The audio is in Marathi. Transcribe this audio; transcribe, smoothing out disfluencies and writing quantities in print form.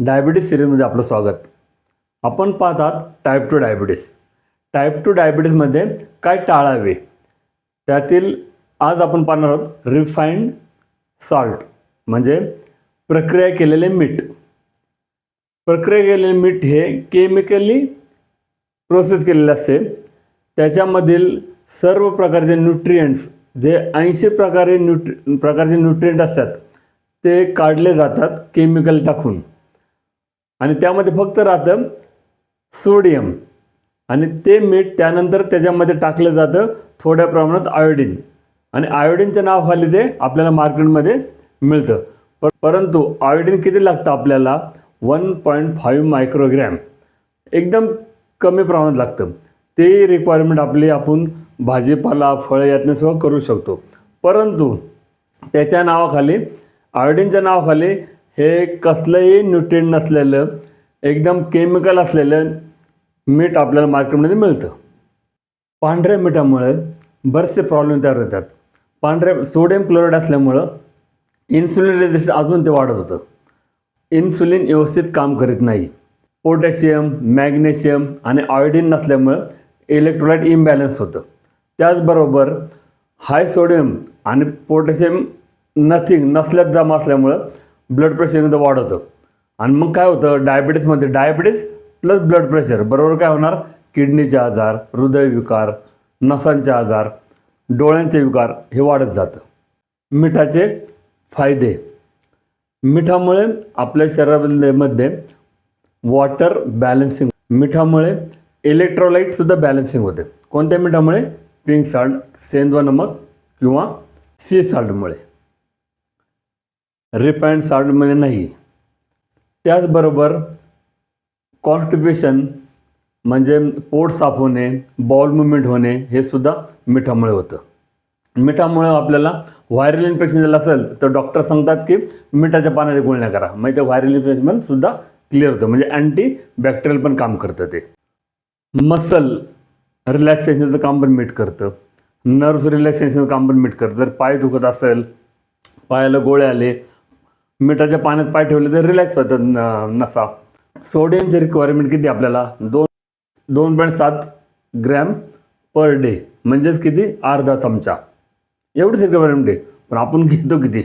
डायबिटीज सिरीजमध्ये आपलं स्वागत. आपण पाहतात टाईप 2 डायबिटीज. टाईप 2 डायबिटीजमध्ये काय टाळावे त्यातील आज आपण पाहणार आहोत रिफाईंड सॉल्ट म्हणजे प्रक्रिया केलेले मीठ. प्रक्रिया केलेले मीठ हे केमिकली प्रोसेस केलेले असते. त्याच्यामधील सर्व प्रकारचे न्यूट्रिएंट्स जे 80 प्रकारचे न्यूट्रिएंट असतात ते काढले जातात केमिकल टाकून आणि त्यामध्ये फक्त राहतं सोडियम आणि ते मीठ त्यानंतर त्याच्यामध्ये टाकलं जातं थोड्या प्रमाणात आयोडीन आणि आयोडीनच्या नावाखाली ते आपल्याला मार्केटमध्ये मिळतं. परंतु आयोडीन किती लागतं आपल्याला 1.5 मायक्रोग्रॅम एकदम कमी प्रमाणात लागतं. ते रिक्वायरमेंट आपली आपण भाजीपाला फळं यातनं सगळं करू शकतो. परंतु त्याच्या नावाखाली आयोडीनच्या नावाखाली हे कसलंही न्यूट्रिएंट नसलेलं एकदम केमिकल असलेलं मीठ आपल्याला मार्केटमध्ये मिळतं. पांढऱ्या मिठामुळे बरेचसे प्रॉब्लेम तयार होतात. पांढऱ्या सोडियम क्लोराईड असल्यामुळं इन्सुलिन रेझिस्टन्स अजून ते वाढत होतं. इन्सुलिन व्यवस्थित काम करीत नाही. पोटॅशियम मॅग्नेशियम आणि आयोडीन नसल्यामुळं इलेक्ट्रोलाइट इम्बॅलन्स होतं. त्याचबरोबर हाय सोडियम आणि पोटॅशियम नसल्यात जमा असल्यामुळं ब्लड प्रेशर एकदम वाढतं आणि मग काय होतं डायबिटीजमध्ये डायबिटीज प्लस ब्लड प्रेशर बरोबर काय होणार किडनीचे आजार, हृदयविकार, नसांचे आजार, डोळ्यांचे विकार हे वाढत जातं. मिठाचे फायदे. मिठामुळे आपल्या शरीरामध्ये वॉटर बॅलन्सिंग, मिठामुळे इलेक्ट्रोलाइटसुद्धा बॅलन्सिंग होते. कोणत्या मिठामुळे? पिंक सॉल्ट, सेंद्व नमक किंवा सी सॉल्टमुळे. रिफाईंड सॉल्टमध्ये नाही. त्याचबरोबर कॉन्स्टिपेशन म्हणजे पोट साफ होणे, बाउल मुवमेंट होणे हे सुद्धा मिठामुळे होतं. मिठामुळे आपल्याला व्हायरल इन्फेक्शन झालं असेल तर डॉक्टर सांगतात की मिठाच्या पाण्याच्या गुळण्या करा, म्हणजे ते व्हायरल इन्फेक्शन सुद्धा क्लिअर होतं. म्हणजे अँटी बॅक्टेरियल पण काम करतं. ते मसल रिलॅक्सेशनचं काम पण मीठ करतं. नर्व्स रिलॅक्सेशनचं काम पण मीठ करतं. जर पाय दुखत असेल, पायाला गोळे आले, मिठाच्या पाण्यात पाय ठेवले तर रिलॅक्स होतात नसा. सोडियमची रिक्वायरमेंट किती आपल्याला 2.7 ग्रॅम पर डे म्हणजेच किती अर्धा चमचा एवढीच रिक्वायरमेंट आहे. पण आपण घेतो किती?